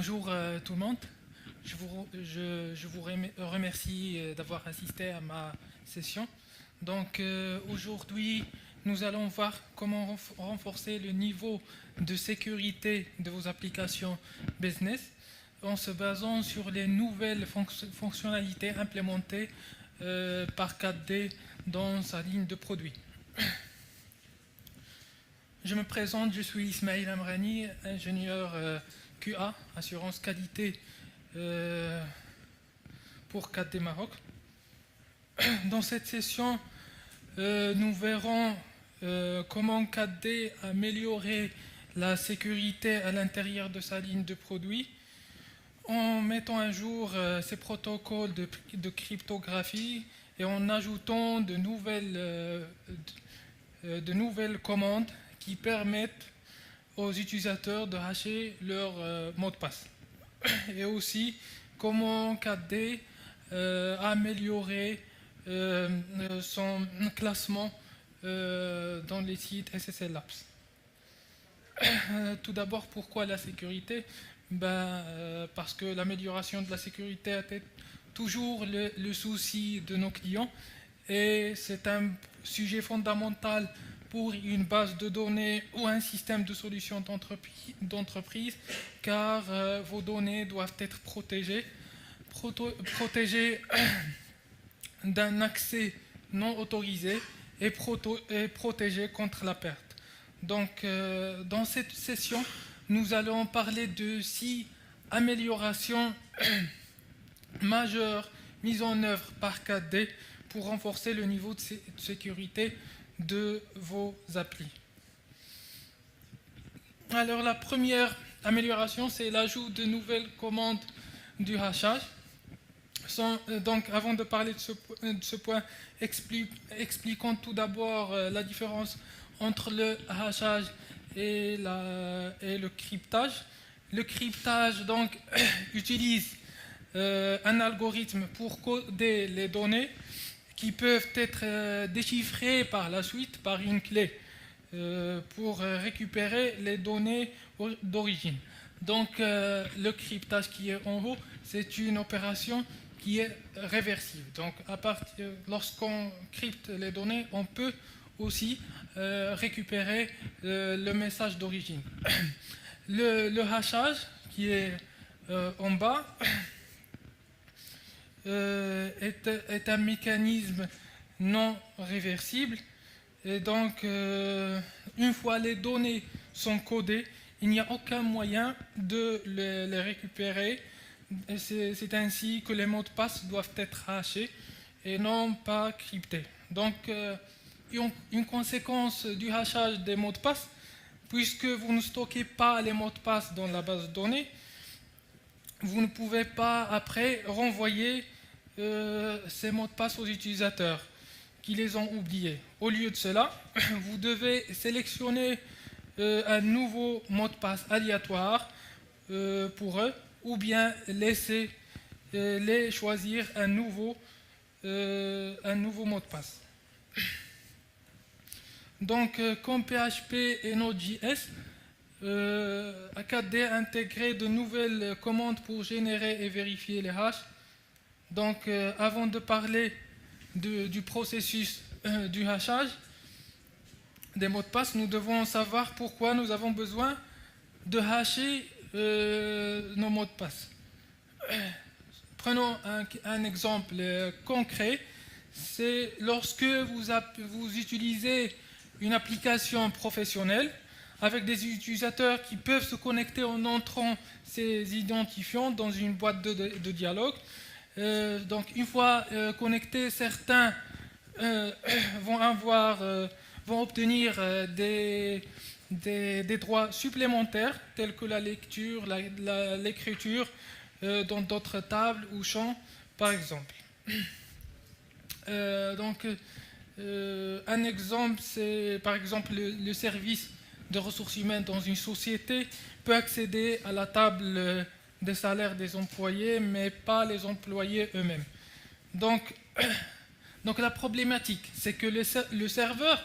Bonjour tout le monde. Je vous remercie d'avoir assisté à ma session. Aujourd'hui, nous allons voir comment renforcer le niveau de sécurité de vos applications business en se basant sur les nouvelles fonctionnalités implémentées par 4D dans sa ligne de produits. Je me présente, je suis Ismail Amrani, ingénieur QA, assurance qualité pour 4D Maroc. Dans cette session, nous verrons comment 4D améliorer la sécurité à l'intérieur de sa ligne de produits en mettant à jour ses protocoles de cryptographie et en ajoutant de nouvelles commandes qui permettent aux utilisateurs de hasher leur mot de passe. Et aussi comment 4D a amélioré son classement dans les sites SSL Labs. Tout d'abord, pourquoi la sécurité? Parce que l'amélioration de la sécurité était toujours le souci de nos clients et c'est un sujet fondamental pour une base de données ou un système de solutions d'entreprise, car vos données doivent être protégées d'un accès non autorisé et protégées contre la perte. Donc, dans cette session, nous allons parler de 6 améliorations majeures mises en œuvre par 4D pour renforcer le niveau de sécurité de vos applis. Alors la première amélioration, c'est l'ajout de nouvelles commandes du hachage. Donc avant de parler de ce point, expliquons tout d'abord la différence entre le hachage et le cryptage. Le cryptage donc utilise un algorithme pour coder les données qui peuvent être déchiffrées par la suite par une clé pour récupérer les données d'origine. Donc le cryptage qui est en haut, c'est une opération qui est réversible. Donc lorsqu'on crypte les données, on peut aussi récupérer le message d'origine. Le hachage qui est en bas est un mécanisme non réversible et donc une fois les données sont codées, il n'y a aucun moyen de les récupérer. C'est ainsi que les mots de passe doivent être hachés et non pas cryptés. Donc une conséquence du hachage des mots de passe, puisque vous ne stockez pas les mots de passe dans la base de données, vous ne pouvez pas après renvoyer ces mots de passe aux utilisateurs qui les ont oubliés. Au lieu de cela, vous devez sélectionner un nouveau mot de passe aléatoire pour eux, ou bien laisser les choisir un nouveau mot de passe. Donc, comme PHP et Node.js, A4D a intégré de nouvelles commandes pour générer et vérifier les hashes. Donc, avant de parler du processus du hachage des mots de passe, nous devons savoir pourquoi nous avons besoin de hasher nos mots de passe. Prenons un exemple concret. C'est lorsque vous utilisez une application professionnelle avec des utilisateurs qui peuvent se connecter en entrant ces identifiants dans une boîte de dialogue. Donc une fois connectés, certains vont obtenir des droits supplémentaires tels que la lecture, l'écriture dans d'autres tables ou champs par exemple. Un exemple, c'est par exemple le service de ressources humaines dans une société peut accéder à la table des salaires des employés, mais pas les employés eux-mêmes. Donc la problématique, c'est que le serveur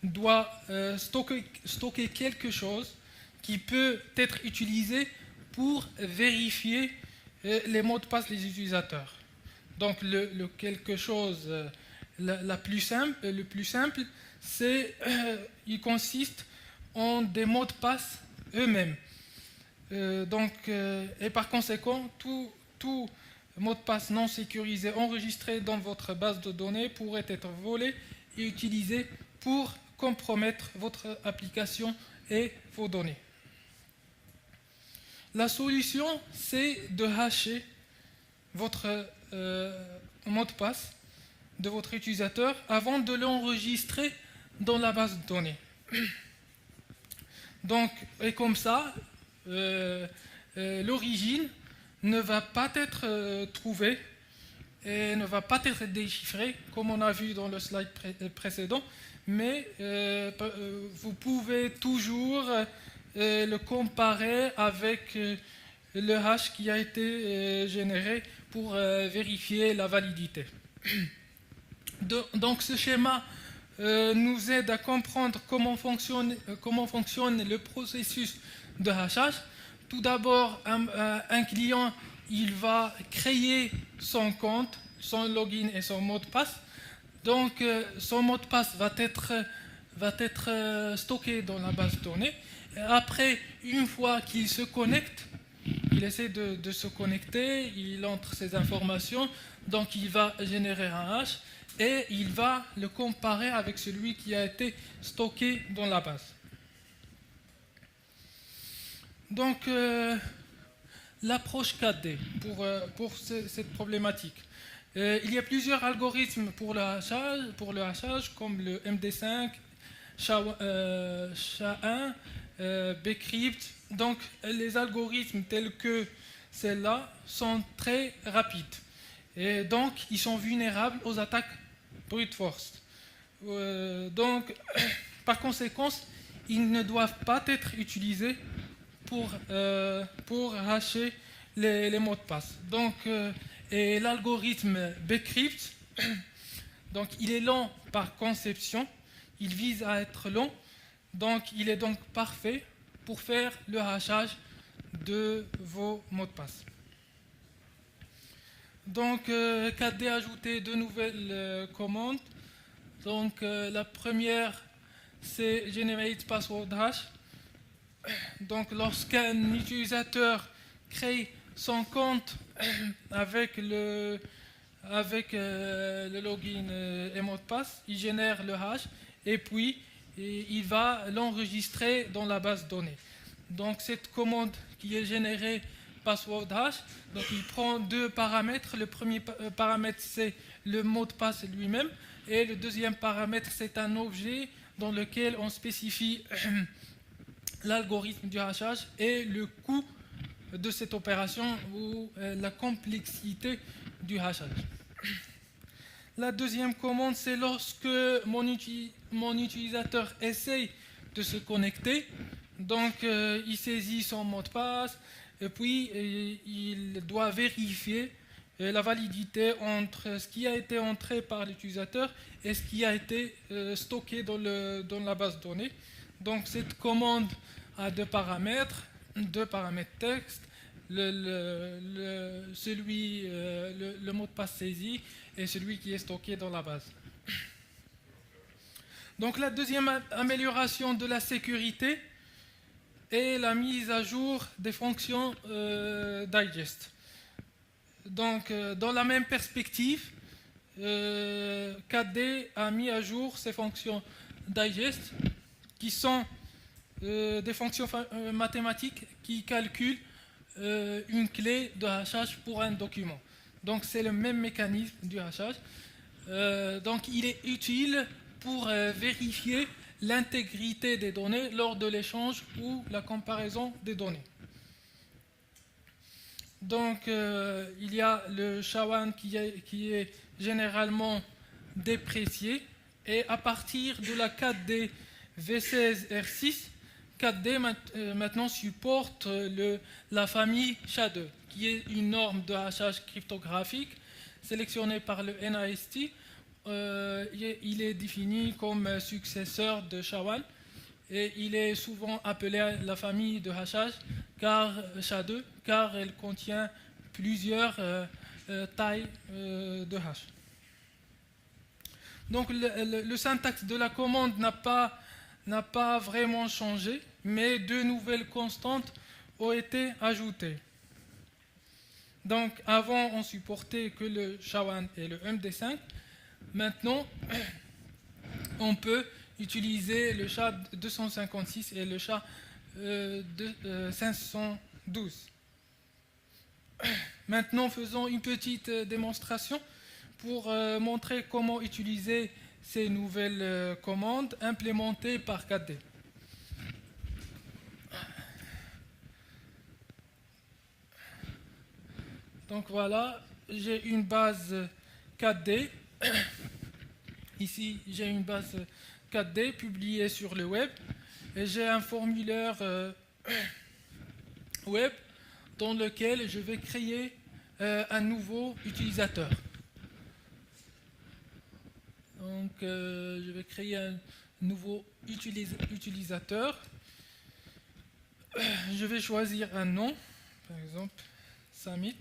doit stocker quelque chose qui peut être utilisé pour vérifier les mots de passe des utilisateurs. Donc quelque chose le plus simple, il consiste en des mots de passe eux-mêmes. Et par conséquent, tout mot de passe non sécurisé enregistré dans votre base de données pourrait être volé et utilisé pour compromettre votre application et vos données. La solution, c'est de hasher votre mot de passe de votre utilisateur avant de l'enregistrer dans la base de données. Et comme ça, l'origine ne va pas être trouvée et ne va pas être déchiffrée, comme on a vu dans le slide précédent, mais vous pouvez toujours le comparer avec le hash qui a été généré pour vérifier la validité. Donc ce schéma nous aide à comprendre comment fonctionne le processus de hachage. Tout d'abord, un client, il va créer son compte, son login et son mot de passe. Donc son mot de passe va être stocké dans la base de données. Et après, une fois qu'il se connecte, il essaie de se connecter, il entre ses informations, donc il va générer un hash et il va le comparer avec celui qui a été stocké dans la base. Donc, l'approche 4D pour cette problématique. Il y a plusieurs algorithmes pour le hachage comme le MD5, SHA-1, Bcrypt. Donc, les algorithmes tels que ceux-là sont très rapides. Et donc, ils sont vulnérables aux attaques brute force. Par conséquent, ils ne doivent pas être utilisés pour hasher les mots de passe. Et l'algorithme Bcrypt, donc il est lent par conception, il vise à être long, donc il est donc parfait pour faire le hachage de vos mots de passe. Donc 4D a ajouté deux nouvelles commandes. Donc la première, c'est Generate Password Hash. Donc lorsqu'un utilisateur crée son compte avec le login et mot de passe, il génère le hash et puis il va l'enregistrer dans la base de données. Donc cette commande qui est générée password hash, donc il prend deux paramètres. Le premier paramètre, c'est le mot de passe lui-même, et le deuxième paramètre, c'est un objet dans lequel on spécifie l'algorithme du hachage et le coût de cette opération ou la complexité du hachage. La deuxième commande, c'est lorsque mon utilisateur essaye de se connecter. Donc il saisit son mot de passe et puis il doit vérifier la validité entre ce qui a été entré par l'utilisateur et ce qui a été stocké dans la base de données. Donc cette commande a deux paramètres texte, le mot de passe saisi et celui qui est stocké dans la base. Donc la deuxième amélioration de la sécurité est la mise à jour des fonctions digest. Donc dans la même perspective, 4D a mis à jour ces fonctions digest qui sont des fonctions mathématiques qui calculent une clé de hachage pour un document. Donc c'est le même mécanisme du hachage. Donc il est utile pour vérifier l'intégrité des données lors de l'échange ou la comparaison des données. Donc il y a le SHA-1 qui est généralement déprécié, et à partir de la 4D V16R6, 4D maintenant supporte la famille SHA-2, qui est une norme de hachage cryptographique sélectionnée par le NIST. Il est défini comme successeur de SHA-1 et il est souvent appelé la famille de hachage, car SHA-2, car elle contient plusieurs tailles de hash. Donc le syntaxe de la commande n'a pas vraiment changé, mais deux nouvelles constantes ont été ajoutées. Donc avant on supportait que le SHA-1 et le MD5. Maintenant on peut utiliser le SHA-256 et le SHA-512. Maintenant faisons une petite démonstration pour montrer comment utiliser ces nouvelles commandes implémentées par 4D. Donc voilà, j'ai une base 4D. Ici, j'ai une base 4D publiée sur le web et j'ai un formulaire web dans lequel je vais créer un nouveau utilisateur. Donc, je vais créer un nouveau utilisateur. Je vais choisir un nom, par exemple, Samit,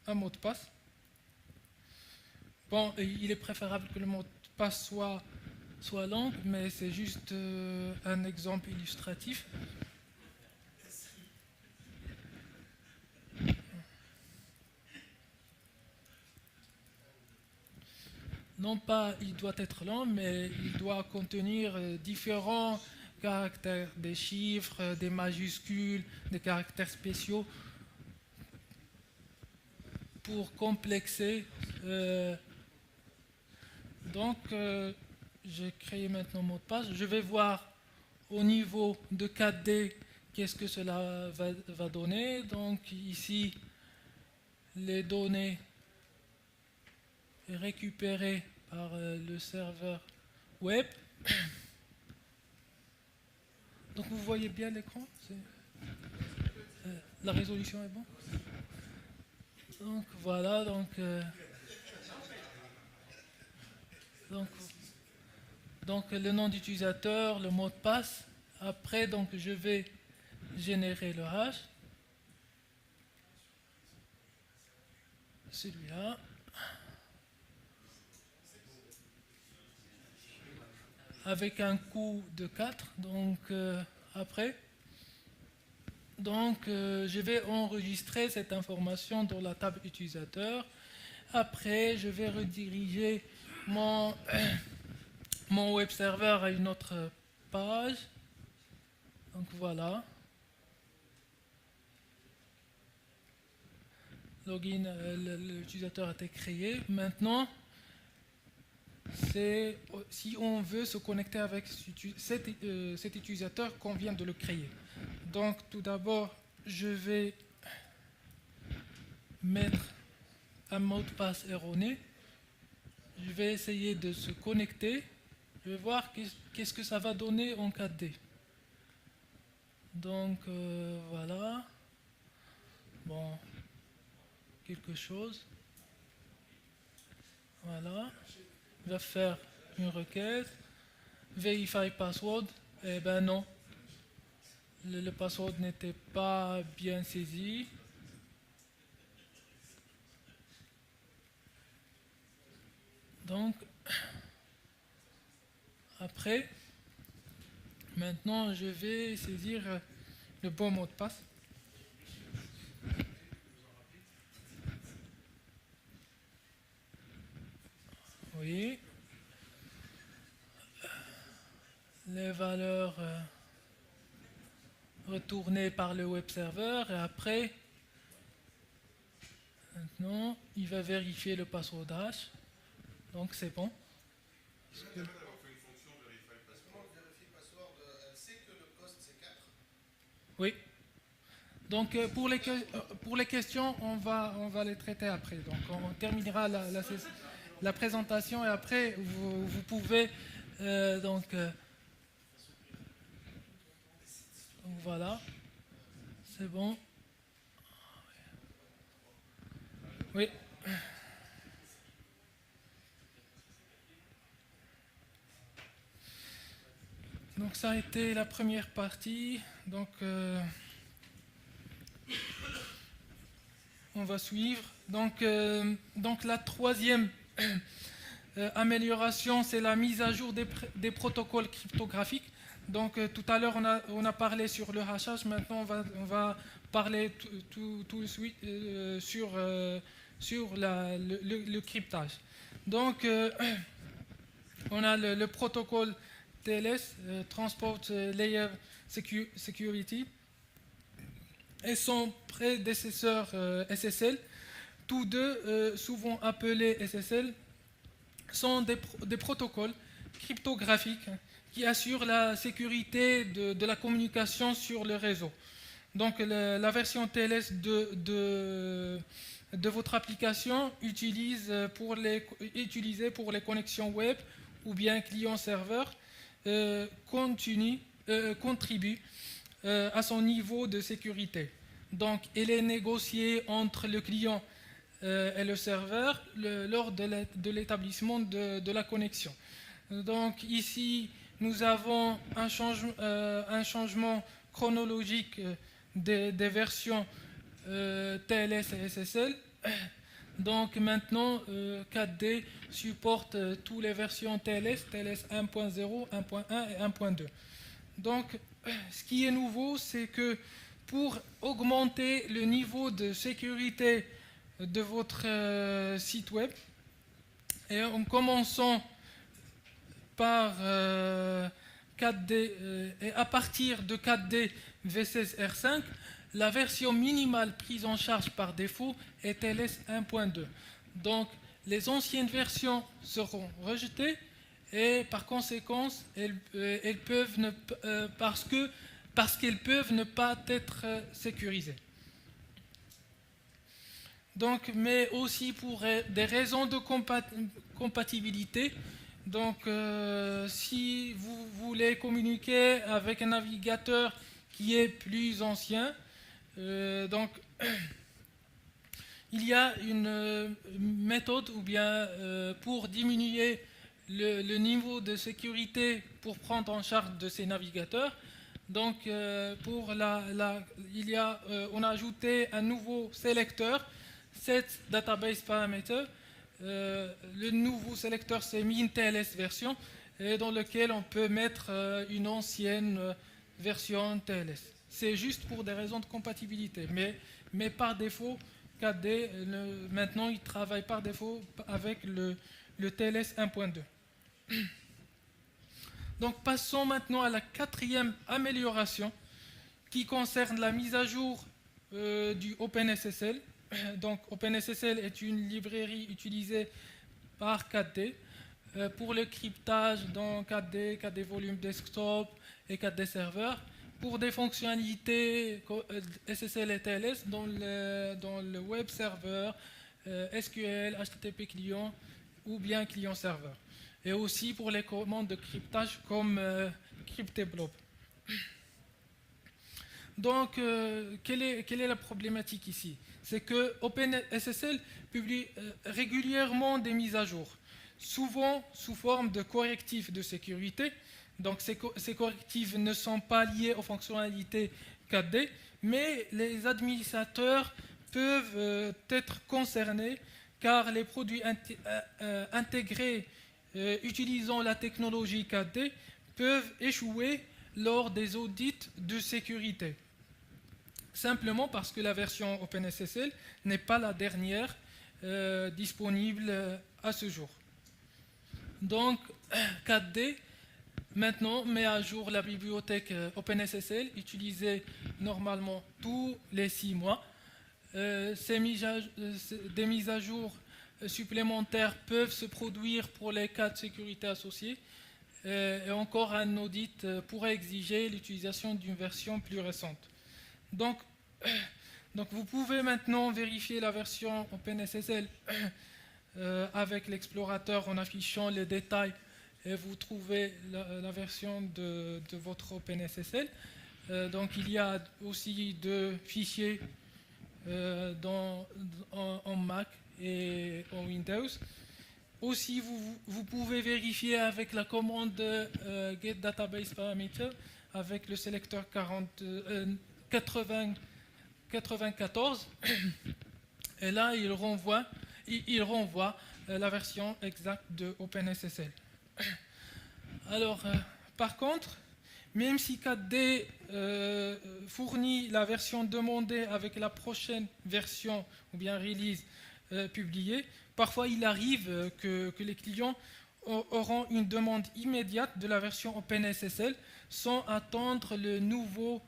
un mot de passe. Bon, il est préférable que le mot de passe soit long, mais c'est juste un exemple illustratif. Non pas il doit être lent, mais il doit contenir différents caractères, des chiffres, des majuscules, des caractères spéciaux pour complexer. Donc, j'ai créé maintenant mot de passe. Je vais voir au niveau de 4D qu'est-ce que cela va donner. Donc, ici, les données récupérées par le serveur web. Donc, vous voyez bien l'écran. La résolution est bonne. Donc, voilà. Donc, le nom d'utilisateur, le mot de passe. Après, donc, je vais générer le hash. Celui-là. Avec un coût de 4. Donc, après. Donc, je vais enregistrer cette information dans la table utilisateur. Après, je vais rediriger mon web server à une autre page. Donc voilà. Login, l'utilisateur a été créé. Maintenant, c'est si on veut se connecter avec cet utilisateur qu'on vient de le créer. Donc tout d'abord, je vais mettre un mot de passe erroné. Je vais essayer de se connecter. Je vais voir qu'est-ce que ça va donner en 4D. Donc voilà. Bon, quelque chose. Voilà. Je vais faire une requête. Verify password. Eh ben non. Le password n'était pas bien saisi. Donc, après, maintenant, je vais saisir le bon mot de passe. Oui. Les valeurs retournées par le web server et après, maintenant, il va vérifier le password hash. Donc, c'est bon. Oui. Donc pour les questions, on va les traiter après. Donc on terminera la présentation et après vous pouvez donc voilà, c'est bon. Oui. Donc ça a été la première partie. Donc on va suivre. Donc la troisième amélioration, c'est la mise à jour des protocoles cryptographiques. Donc tout à l'heure, on a parlé sur le hachage. Maintenant, on va parler tout de suite sur le cryptage. Donc, on a le protocole TLS, Transport Layer Security, et son prédécesseur SSL. Tous deux, souvent appelés SSL, sont des protocoles cryptographiques qui assurent la sécurité de la communication sur le réseau. Donc la version TLS de votre application utilisée pour les connexions web ou bien client-serveur contribue à son niveau de sécurité. Donc elle est négociée entre le client et le serveur lors de l'établissement de la connexion. Donc ici, nous avons un changement chronologique des versions TLS et SSL. Donc maintenant, 4D supporte toutes les versions TLS, TLS 1.0, 1.1 et 1.2. Donc, ce qui est nouveau, c'est que pour augmenter le niveau de sécurité de votre site web, et en commençant par 4D et à partir de 4D V16R5, la version minimale prise en charge par défaut est TLS 1.2. Donc les anciennes versions seront rejetées et par conséquent elles peuvent parce qu'elles peuvent ne pas être sécurisées. Donc, mais aussi pour des raisons de compatibilité. Donc, si vous voulez communiquer avec un navigateur qui est plus ancien, donc il y a une méthode ou bien pour diminuer le niveau de sécurité pour prendre en charge de ces navigateurs. Donc, on a ajouté un nouveau sélecteur, Set Database Parameter. Le nouveau sélecteur, c'est MinTLS version, et dans lequel on peut mettre une ancienne version TLS. C'est juste pour des raisons de compatibilité, mais par défaut, 4D, maintenant, il travaille par défaut avec le TLS 1.2. Donc, passons maintenant à la quatrième amélioration qui concerne la mise à jour du OpenSSL. Donc, OpenSSL est une librairie utilisée par 4D pour le cryptage dans 4D, 4D Volume Desktop et 4D Server, pour des fonctionnalités SSL et TLS dans le web server, SQL, HTTP client ou bien client-serveur. Et aussi pour les commandes de cryptage comme crypteblob. Donc, quelle est la problématique ici? C'est que OpenSSL publie régulièrement des mises à jour, souvent sous forme de correctifs de sécurité. Donc, ces correctifs ne sont pas liés aux fonctionnalités 4D, mais les administrateurs peuvent être concernés car les produits intégrés utilisant la technologie 4D peuvent échouer lors des audits de sécurité. Simplement parce que la version OpenSSL n'est pas la dernière disponible à ce jour. Donc 4D maintenant met à jour la bibliothèque OpenSSL utilisée normalement tous les 6 mois. Des mises à jour supplémentaires peuvent se produire pour les cas de sécurité associés. Et encore un audit pourrait exiger l'utilisation d'une version plus récente. Donc vous pouvez maintenant vérifier la version OpenSSL avec l'explorateur en affichant les détails et vous trouvez la version de votre OpenSSL. Donc il y a aussi 2 fichiers en Mac et en Windows. Aussi, vous pouvez vérifier avec la commande get database parameter avec le sélecteur 94. Et là, il renvoie la version exacte de OpenSSL. Alors, par contre, même si 4D fournit la version demandée avec la prochaine version ou bien release publiée, parfois il arrive que les clients auront une demande immédiate de la version OpenSSL sans attendre le nouveau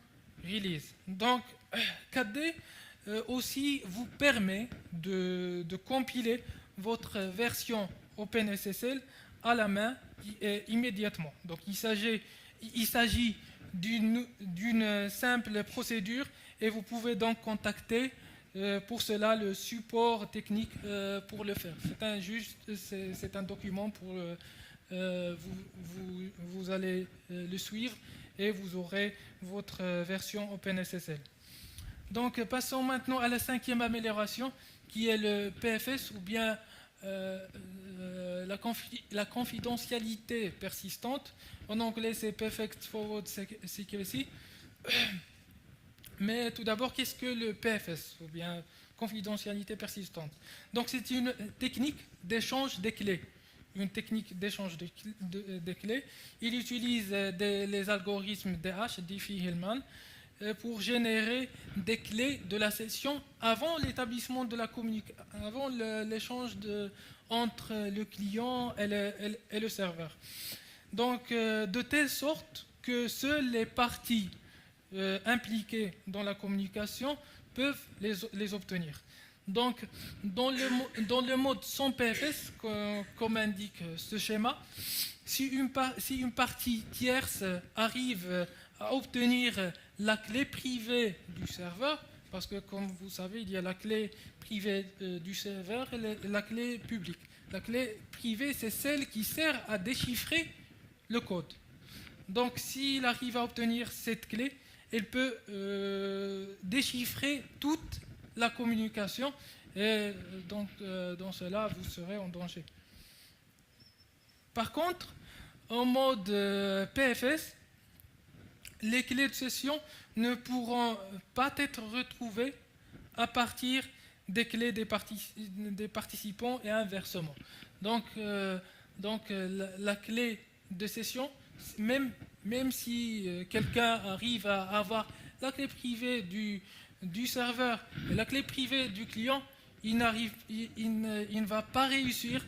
release. Donc 4D aussi vous permet de compiler votre version OpenSSL à la main immédiatement. Donc il s'agit d'une simple procédure et vous pouvez donc contacter pour cela le support technique pour le faire. C'est un document pour vous allez le suivre et vous aurez votre version OpenSSL. Donc passons maintenant à la 5e amélioration qui est le PFS ou bien la confidentialité persistante. En anglais, c'est Perfect Forward Security. Mais tout d'abord, qu'est-ce que le PFS, ou bien confidentialité persistante? Donc, c'est une technique d'échange des clés. Une technique d'échange des clés. Il utilise les algorithmes DH, Diffie-Hellman, pour générer des clés de la session avant l'établissement de la communication, avant l'échange entre le client et le serveur. Donc, de telle sorte que seules les parties impliquées dans la communication peuvent les obtenir. Donc, dans le mode sans PFS, comme indique ce schéma, si une partie tierce arrive à obtenir la clé privée du serveur, parce que comme vous savez, il y a la clé privée du serveur et la clé publique. La clé privée, c'est celle qui sert à déchiffrer le code. Donc, s'il arrive à obtenir cette clé, il peut déchiffrer toute la communication et donc dans cela, vous serez en danger. Par contre, en mode PFS, les clés de session ne pourront pas être retrouvées à partir des clés des participants et inversement. Donc la clé de session, même si quelqu'un arrive à avoir la clé privée du serveur et la clé privée du client, il ne va pas réussir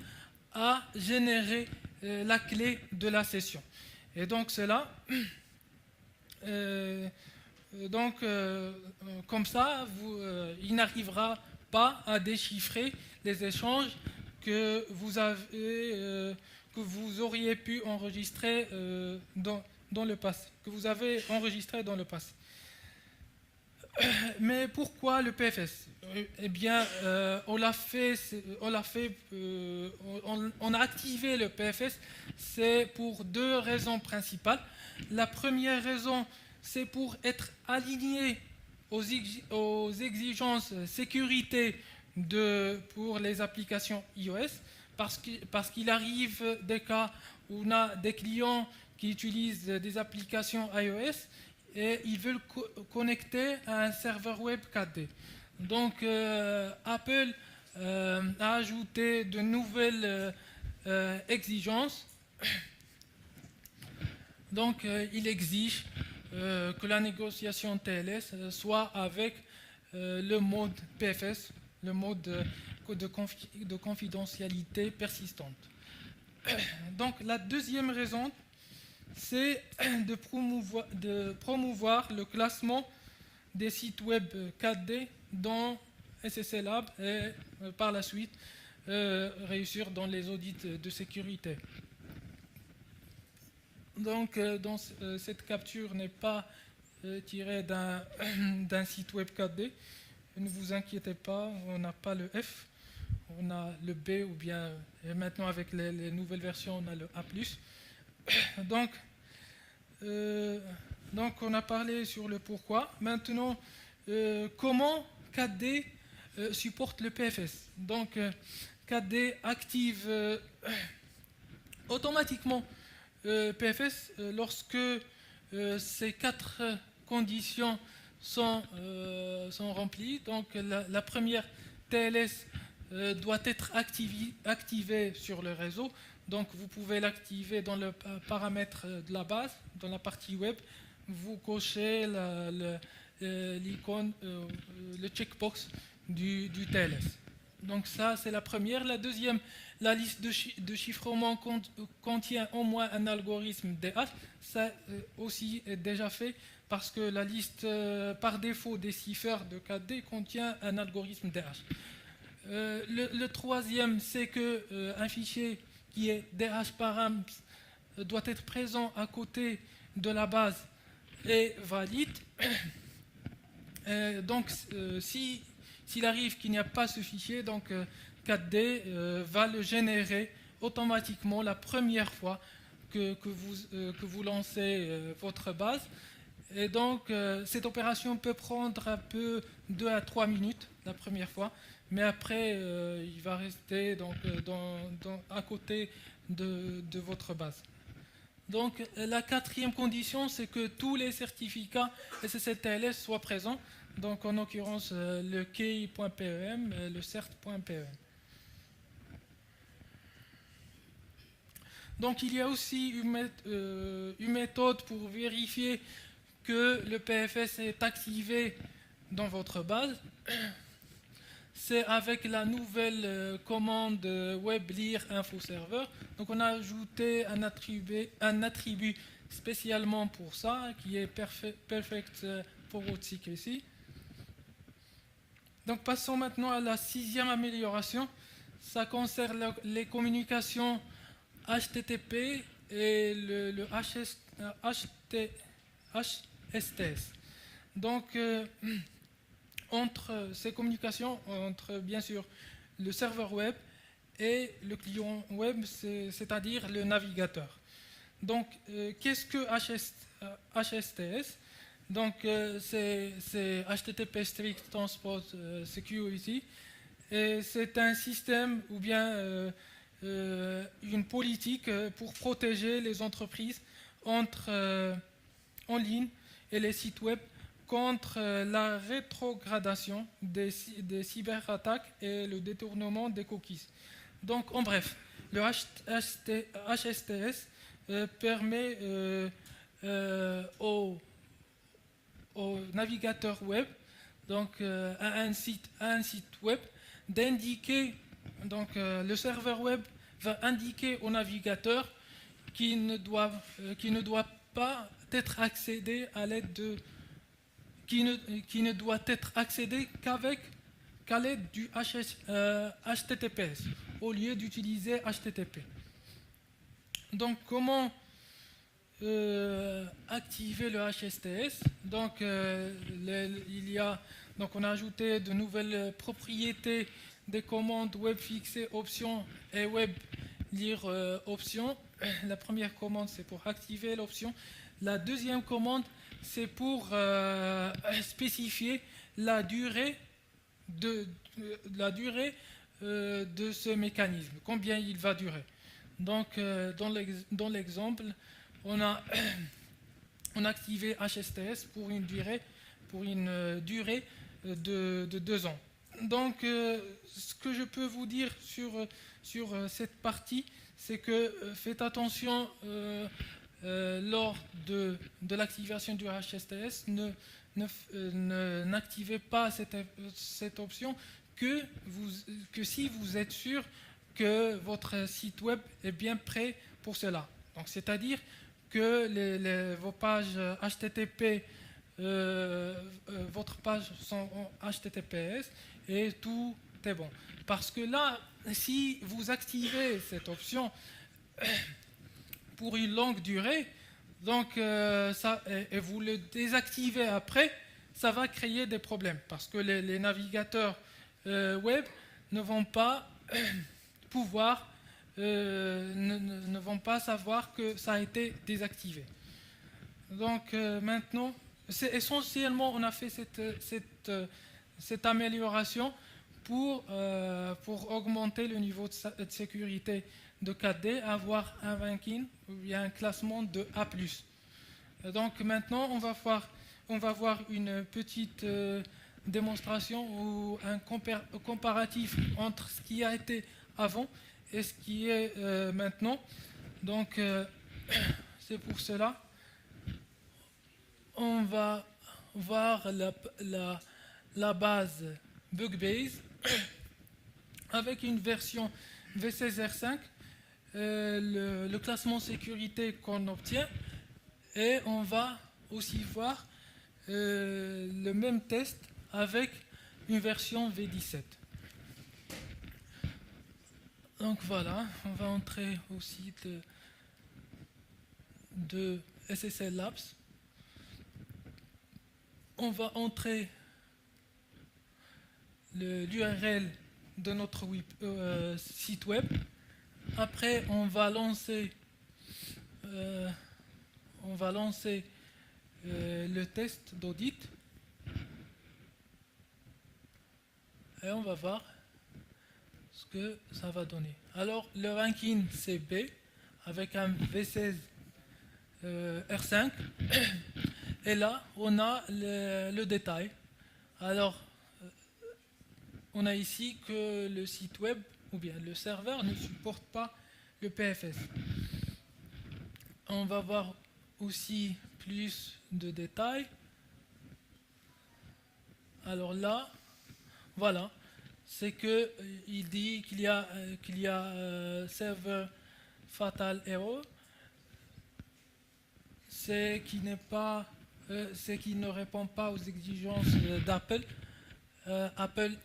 à générer la clé de la session. Et donc cela, comme ça, il n'arrivera pas à déchiffrer les échanges que vous auriez pu enregistrer dans le passé, que vous avez enregistré dans le passé. Mais pourquoi le PFS? Eh bien, on a activé le PFS, c'est pour deux raisons principales. La première raison, c'est pour être aligné aux exigences sécurité pour les applications iOS, parce qu'il arrive des cas où on a des clients qui utilisent des applications iOS et ils veulent connecter à un serveur web 4D. Donc Apple a ajouté de nouvelles exigences. Donc il exige que la négociation TLS soit avec le mode PFS, le mode de confidentialité persistante. Donc la deuxième raison, c'est de promouvoir le classement des sites web 4D dans SSL Lab et par la suite réussir dans les audits de sécurité. Donc cette capture n'est pas tirée d'un site web 4D. Ne vous inquiétez pas, on n'a pas le F, on a le B ou bien maintenant avec les nouvelles versions on a le A+. Donc on a parlé sur le pourquoi. Maintenant, comment 4D supporte le PFS? Donc KDE active automatiquement PFS lorsque ces 4 conditions sont remplies. Donc la première, TLS doit être activée sur le réseau. Donc vous pouvez l'activer dans le paramètre de la base, dans la partie web. Vous cochez l'icône, le checkbox du TLS. Donc ça, c'est la première. La deuxième, la liste de chiffrement contient au moins un algorithme DH. Ça aussi est déjà fait parce que la liste par défaut des ciphers de KDE contient un algorithme DH. Le troisième, c'est qu'un fichier qui est DH-params doit être présent à côté de la base et valide. Donc, s'il arrive qu'il n'y a pas ce fichier, donc 4D va le générer automatiquement la première fois que vous lancez votre base. Et donc, cette opération peut prendre un peu 2 à 3 minutes la première fois, mais après, il va rester donc, à côté de votre base. Donc, la quatrième condition, c'est que tous les certificats SSL-TLS soient présents. Donc, en l'occurrence, le key.pem et le cert.pem. Donc, il y a aussi une méthode pour vérifier que le PFS est activé dans votre base. C'est avec la nouvelle commande WebLear InfoServer. Donc on a ajouté un attribut spécialement pour ça, qui est Perfect Forward Secrecy. Donc passons maintenant à la 6e amélioration. Ça concerne les communications HTTP et le HSTS. Donc entre ces communications, entre bien sûr le serveur web et le client web, c'est-à-dire le navigateur. Donc, qu'est-ce que HSTS? Donc, c'est HTTP Strict Transport Security. Et c'est un système ou bien une politique pour protéger les entreprises en ligne et les sites web contre la rétrogradation des cyberattaques et le détournement des cookies. Donc, en bref, le HSTS permet au navigateur web, donc à un site web, d'indiquer, donc le serveur web va indiquer au navigateur qu'il ne doit pas être accédé à l'aide de qui ne doit être accédé qu'à l'aide du HTTPS, au lieu d'utiliser HTTP. Donc, comment activer le HSTS? Donc, donc, on a ajouté de nouvelles propriétés des commandes web fixées options et web lire options. La première commande, c'est pour activer l'option. La deuxième commande, c'est pour spécifier la durée de ce mécanisme, combien il va durer. Donc, dans l'exemple, on a activé HSTS pour une durée de 2 ans. Donc, ce que je peux vous dire sur cette partie, c'est que faites attention lors de l'activation du HSTS, n'activez pas cette option que si vous êtes sûr que votre site web est bien prêt pour cela. Donc, c'est-à-dire que vos pages HTTP, votre page sont en HTTPS et tout est bon. Parce que là, si vous activez cette option pour une longue durée, donc et vous le désactivez après, ça va créer des problèmes parce que les navigateurs web ne vont pas pouvoir, ne vont pas savoir que ça a été désactivé. Donc maintenant, c'est essentiellement, on a fait cette amélioration pour augmenter le niveau de sécurité de 4D, avoir un ranking ou bien un classement de A+. Donc maintenant, on va voir une petite démonstration ou un comparatif entre ce qui a été avant et ce qui est maintenant. Donc c'est pour cela on va voir la base Bugbase avec une version V16R5, le classement sécurité qu'on obtient, et on va aussi voir le même test avec une version V17. Donc voilà, on va entrer au site de SSL Labs. On va entrer l'URL de notre site web. Après, on va lancer le test d'audit. Et on va voir ce que ça va donner. Alors, le ranking c'est B avec un V16 R5. Et là, on a le détail. Alors, on a ici que le site web ou bien le serveur ne supporte pas le PFS. On va voir aussi plus de détails. Alors là, voilà, c'est que il dit qu'il y a serveur fatal error, c'est qui ne répond pas aux exigences d'Apple. Apple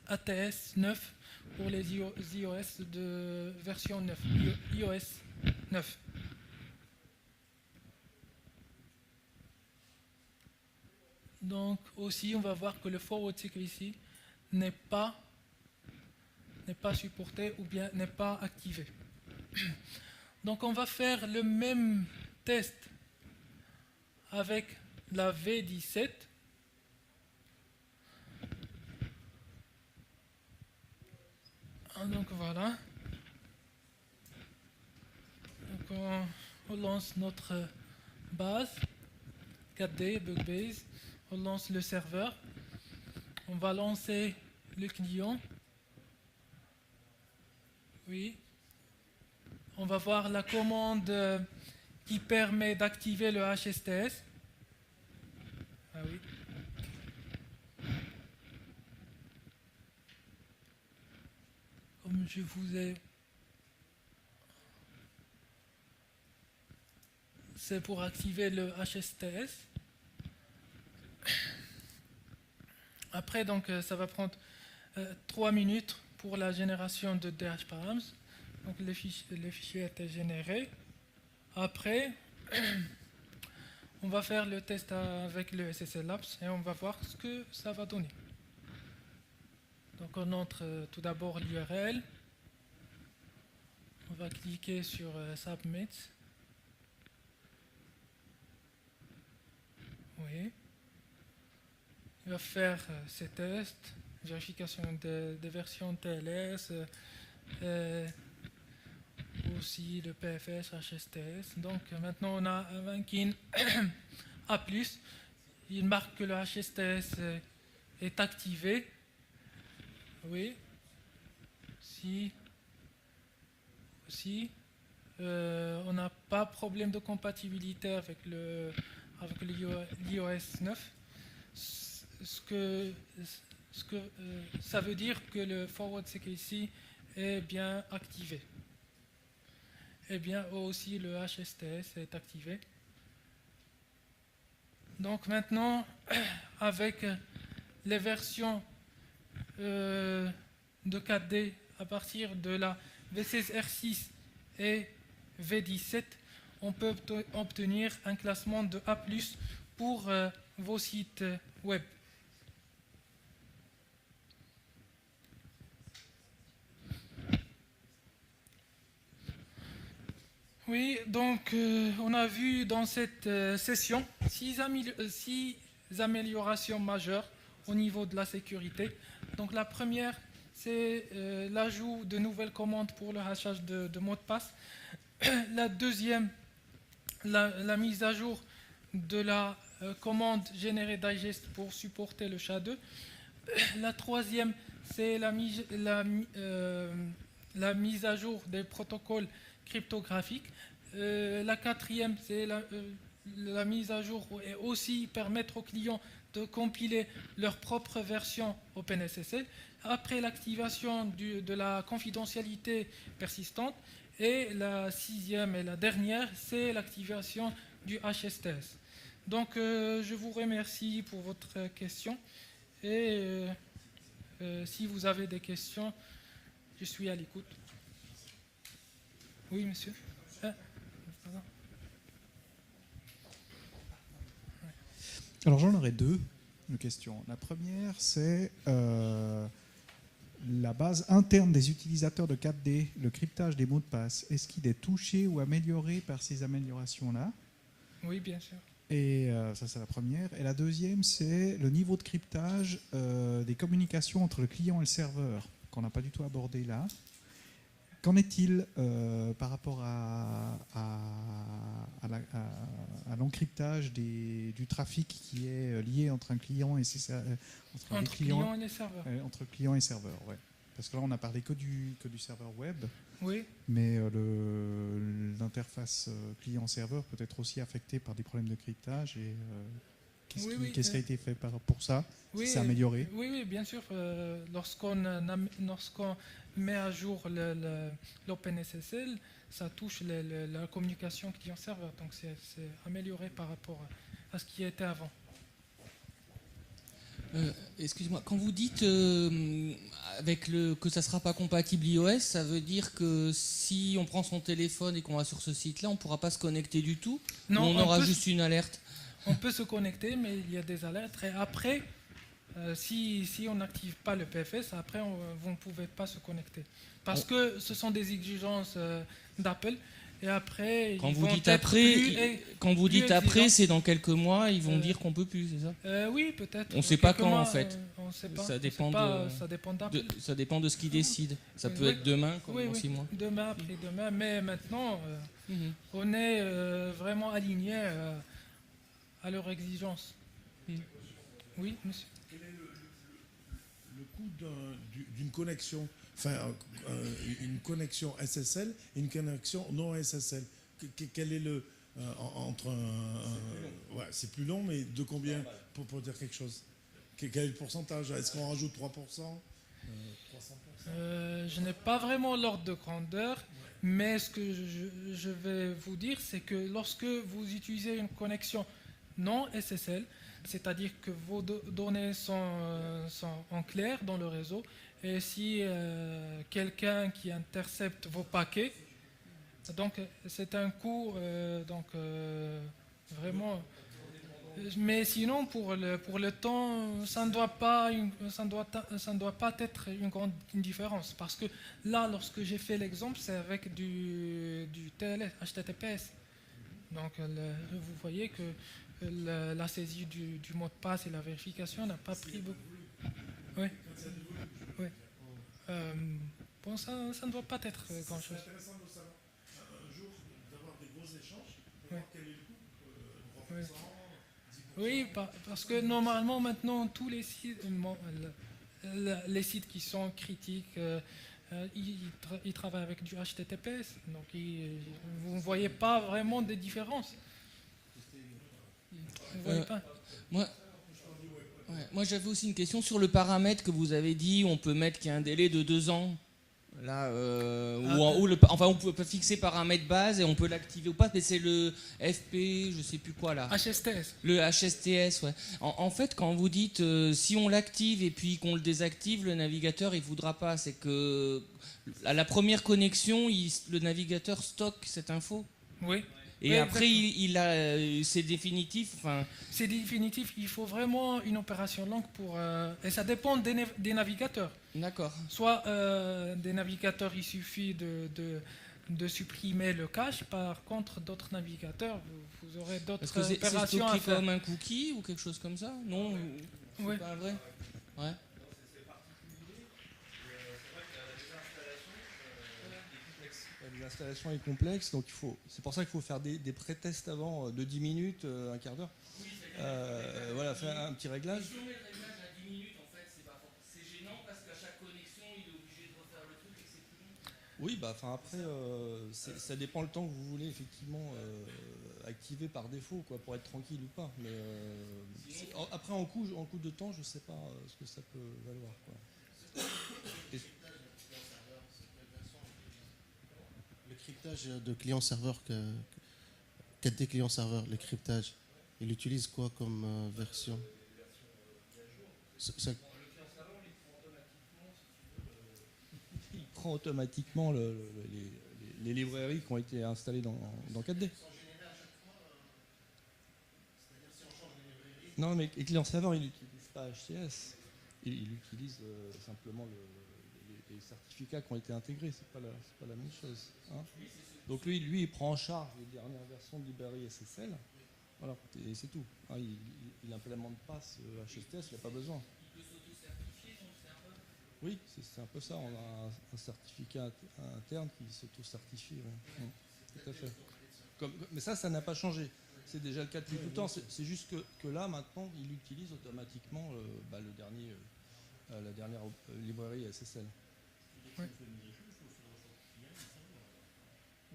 ATS 9 pour les iOS de version 9, iOS 9. Donc aussi, on va voir que le forward security n'est pas supporté ou bien n'est pas activé. Donc on va faire le même test avec la V17. Donc voilà. Donc on lance notre base 4D Bugbase. On lance le serveur. On va lancer le client. Oui. On va voir la commande qui permet d'activer le HSTS. Ah oui. Comme je vous ai... C'est pour activer le HSTS. Après, donc, ça va prendre 3 minutes pour la génération de DHParams. Donc, le fichier a été généré. Après, on va faire le test avec le SSL Labs et on va voir ce que ça va donner. Donc, on entre tout d'abord l'URL. On va cliquer sur Submit. Oui. Il va faire ses tests, vérification des versions TLS, aussi le PFS, HSTS. Donc maintenant on a un ranking A+. Il marque que le HSTS est activé. Oui. On n'a pas de problème de compatibilité avec l'iOS 9. Ça veut dire que le forward security est bien activé. Et bien aussi le HSTS est activé. Donc maintenant, avec les versions de 4D à partir de la V16R6 et V17, on peut obtenir un classement de A+, pour vos sites web. Oui, donc on a vu dans cette session 6 améliorations majeures au niveau de la sécurité. Donc la première, c'est l'ajout de nouvelles commandes pour le hachage de mots de passe. La deuxième, la mise à jour de la commande générée digest pour supporter le SHA-2. La troisième, c'est la mise à jour des protocoles cryptographiques. La quatrième, c'est la mise à jour et aussi permettre aux clients de compiler leur propre version OpenSSL après l'activation de la confidentialité persistante. Et la sixième et la dernière, c'est l'activation du HSTS. Donc, je vous remercie pour votre question. Et si vous avez des questions, je suis à l'écoute. Oui, monsieur. Alors j'en aurais deux questions. La première, c'est la base interne des utilisateurs de 4D, le cryptage des mots de passe. Est-ce qu'il est touché ou amélioré par ces améliorations-là? Oui, bien sûr. Et ça, c'est la première. Et la deuxième, c'est le niveau de cryptage des communications entre le client et le serveur, qu'on n'a pas du tout abordé là. Qu'en est-il par rapport à l'encryptage du trafic qui est lié entre un client et entre clients et les serveurs. Entre client et serveur, ouais. Parce que là, on a parlé que du serveur web. Oui. Mais l'interface client-serveur peut être aussi affectée par des problèmes de cryptage. Et qu'est-ce qui a été fait pour ça? Oui, c'est amélioré? Oui, bien sûr. Lorsqu'on met à jour l'OpenSSL, ça touche la communication client-serveur. Donc c'est amélioré par rapport à ce qui était avant. Excusez-moi, quand vous dites que ça ne sera pas compatible iOS, ça veut dire que si on prend son téléphone et qu'on va sur ce site-là, on ne pourra pas se connecter du tout? Non, on aura juste une alerte? On peut se connecter, mais il y a des alertes. Et après, si on n'active pas le PFS, après, vous ne pouvez pas se connecter. Parce que ce sont des exigences d'Apple. Et après, quand vous dites après, c'est dans quelques mois, ils vont dire qu'on peut plus, c'est ça? Oui, peut-être. On ne sait pas quand en fait. On sait pas. Ça dépend d'Apple. Ça dépend de ce qu'ils décident. Ça peut être demain, comme dans 6 mois. Demain, après-demain. Mais maintenant, on est vraiment aligné à leurs exigences. Oui, monsieur. Quel est le coût d'une connexion, une connexion SSL et une connexion non SSL? Quel est le entre ouais, c'est plus long, mais de combien pour dire quelque chose? Quel est le pourcentage? Est-ce qu'on rajoute 3%, 300%? Je n'ai pas vraiment l'ordre de grandeur, mais ce que je vais vous dire, c'est que lorsque vous utilisez une connexion non SSL, c'est-à-dire que vos données sont en clair dans le réseau, et si quelqu'un qui intercepte vos paquets, donc c'est un coût vraiment. Mais sinon, pour le temps, ça ne doit pas être une grande différence. Parce que là, lorsque j'ai fait l'exemple, c'est avec du TLS, HTTPS. Donc, vous voyez que la saisie du mot de passe et la vérification n'a pas pris beaucoup. Oui. Oui. Bon, ça ne doit pas être grand-chose. C'est intéressant de savoir un jour d'avoir des gros échanges, de voir quel est le coût, 3%, 10%. Oui, parce que normalement, maintenant, tous les sites qui sont critiques, ils travaillent avec du HTTPS. Donc, vous ne voyez pas vraiment de différence. Vous voyez pas. Moi, j'avais aussi une question sur le paramètre que vous avez dit. On peut mettre qu'il y a un délai de 2 ans. Là, on peut pas fixer paramètre base et on peut l'activer ou pas, mais c'est le FP, je sais plus quoi là. HSTS. Le HSTS, ouais. En fait, quand vous dites si on l'active et puis qu'on le désactive, le navigateur il voudra pas. C'est que à la première connexion, le navigateur stocke cette info. Oui. Et oui, après, c'est définitif. C'est définitif. Il faut vraiment une opération longue et ça dépend des navigateurs. D'accord. Soit des navigateurs, il suffit de supprimer le cache. Par contre, d'autres navigateurs, vous aurez d'autres opérations à faire. C'est comme un cookie ou quelque chose comme ça? Non. Oui. C'est pas vrai. Ouais. l'installation est complexe, donc c'est pour ça qu'il faut faire des pré-tests avant de 10 minutes, un quart d'heure. Voilà, faire un petit réglage. Si on met le réglage à 10 minutes, en fait, c'est gênant parce qu'à chaque connexion, il est obligé de refaire le truc et que c'est plus long. Oui, après, ça dépend le temps que vous voulez effectivement activer par défaut, quoi, pour être tranquille ou pas. Mais après, en coût de temps, je sais pas ce que ça peut valoir, quoi. Le cryptage de client-serveur, KD client-serveur, le cryptage, il utilise quoi comme version? Il prend automatiquement les librairies qui ont été installées dans 4D. Non, mais les clients-serveurs, ils n'utilisent pas HCS. Il utilise simplement les certificats qui ont été intégrés. C'est pas la même chose. Hein. Donc lui, il prend en charge les dernières versions de librairie SSL. Voilà, et c'est tout. Hein, il n'implémente pas ce HSTS, il n'a pas besoin. Il peut s'auto-certifier, donc c'est un peu... Oui, c'est un peu ça. On a un certificat interne qui s'auto-certifie. Ouais. Tout à fait. Mais ça n'a pas changé. C'est déjà le cas depuis tout le temps. C'est juste que là, maintenant, il utilise automatiquement la dernière librairie SSL. Ouais.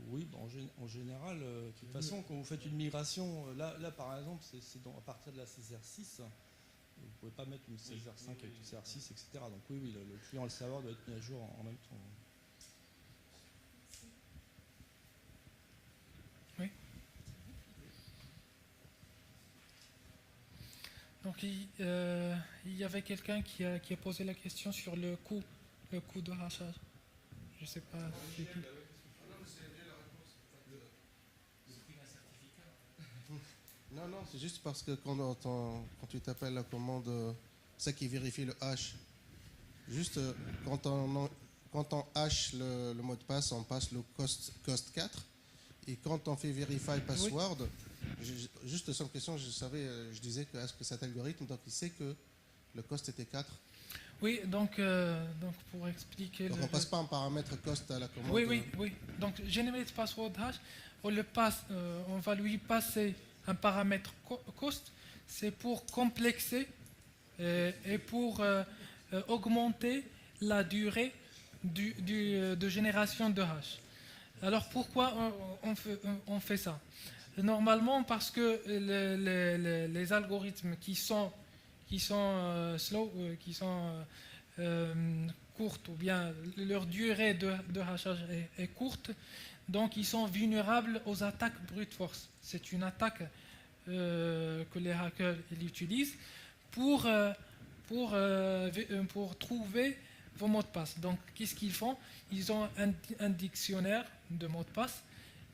Oui, en général, de toute façon, quand vous faites une migration, là par exemple, c'est à partir de la CSR6, vous ne pouvez pas mettre une CSR5 avec une CSR6, etc. Donc oui, le client et le serveur doit être mis à jour en même temps. Oui. Donc il y avait quelqu'un qui a posé la question sur le coût de rachage. Je ne sais pas c'est qui. Non, c'est juste parce que quand tu t'appelles la commande, c'est qui vérifie le hash. Juste quand on hash le mot de passe, on passe le cost 4. Et quand on fait verify password, juste la seule question, je disais que est-ce que cet algorithme, donc il sait que le cost était 4. Oui, donc pour expliquer... Donc on ne passe pas un paramètre cost à la commande. Oui. Donc generate password hash, on va lui passer un paramètre cost, c'est pour complexer et pour augmenter la durée de génération de hash. Alors pourquoi on fait ça? Normalement parce que les algorithmes qui sont slow, qui sont courtes, ou bien leur durée de hachage est courte, donc ils sont vulnérables aux attaques brute force. C'est une attaque que les hackers utilisent pour trouver vos mots de passe. Donc qu'est-ce qu'ils font? Ils ont un dictionnaire de mots de passe.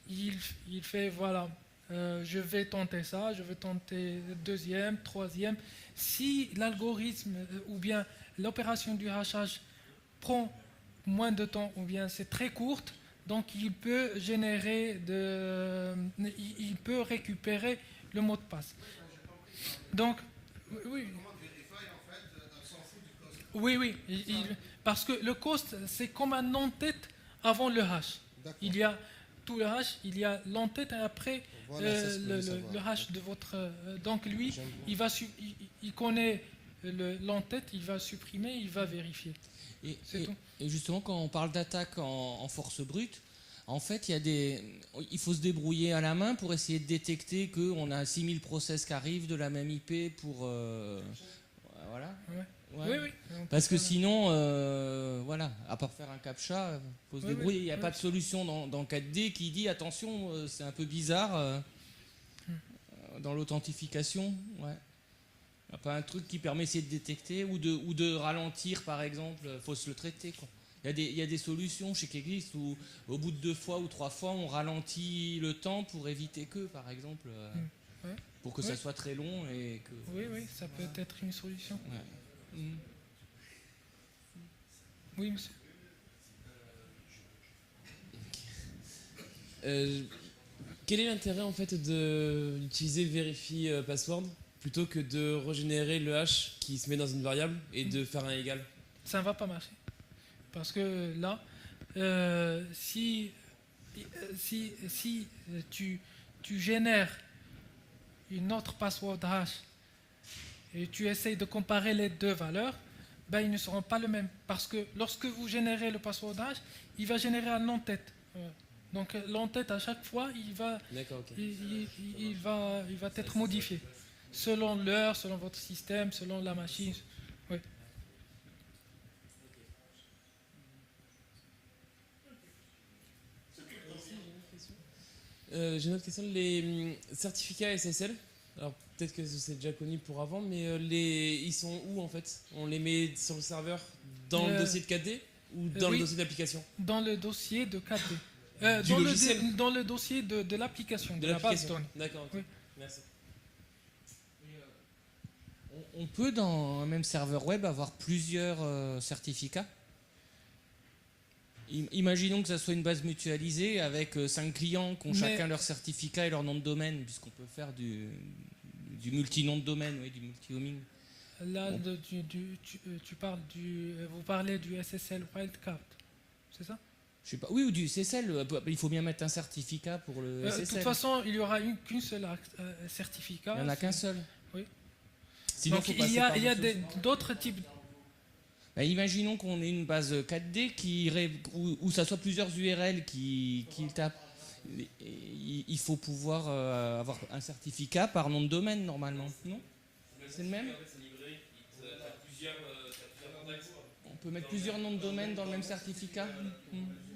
Il fait voilà, je vais tenter ça, je vais tenter deuxième, troisième. Si l'algorithme ou bien l'opération du hachage prend moins de temps ou bien c'est très courte, donc il peut il peut récupérer le mot de passe. Donc oui, parce que le cost c'est comme un en-tête avant le hash. Il y a tout le hash, il y a l'en-tête et après le hash de votre. Donc lui, il connaît l'en-tête, il va supprimer, il va vérifier. Et justement, quand on parle d'attaque en force brute, en fait, il faut se débrouiller à la main pour essayer de détecter qu'on a 6000 process qui arrivent de la même IP pour... voilà. Ouais. Oui. Parce que sinon, voilà, à part faire un captcha, il faut se débrouiller. Il n'y a pas de solution dans 4D qui dit attention, c'est un peu bizarre dans l'authentification. Ouais. Il n'y a pas un truc qui permet d'essayer de détecter ou de ralentir, par exemple. Il faut se le traiter, quoi. Il y a des solutions chez Keglis où au bout de 2 fois ou 3 fois, on ralentit le temps pour éviter par exemple, pour que ça soit très long et que... Oui, ça peut être une solution. Ouais. Oui, monsieur. Quel est l'intérêt en fait d'utiliser Verify Password plutôt que de régénérer le hash qui se met dans une variable et de faire un égal? Ça ne va pas marcher. Parce que là, si si tu génères une autre password hash et tu essayes de comparer les deux valeurs, ben, ils ne seront pas les mêmes. Parce que lorsque vous générez le password hash, il va générer un en-tête. Donc l'en-tête, à chaque fois, D'accord, ok. il va être modifié. Selon l'heure, selon votre système, selon la machine. Oui. J'ai une autre question. Les certificats SSL, alors peut-être que c'est déjà connu pour avant, mais ils sont où en fait? On les met sur le serveur dans le dossier de 4D ou dans le oui. dossier d'application? Dans le dossier de 4D. Du logiciel. Dans le dossier de l'application, de la base de données. D'accord, ok. Oui. Merci. On peut dans un même serveur web avoir plusieurs certificats. Imaginons que ça soit une base mutualisée avec 5 clients qui ont chacun leur certificat et leur nom de domaine, puisqu'on peut faire du multi-nom de domaine, oui, du multi-homing. Là, vous parlez du SSL Wildcard, c'est ça? Je sais pas. Oui, ou du SSL. Il faut bien mettre un certificat pour le SSL. De toute façon, il n'y aura qu'une seule certificat. Il n'y en a qu'un seul. Oui. Sinon, Donc il y a d'autres types. Imaginons qu'on ait une base 4D où ça soit plusieurs URL qui tapent. Il faut pouvoir avoir un certificat par nom de domaine normalement, non? C'est le même? On peut mettre plusieurs noms de domaine dans le même certificat?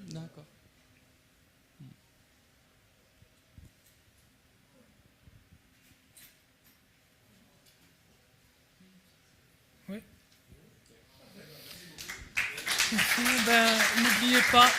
D'accord. Oui. Ici, n'oubliez pas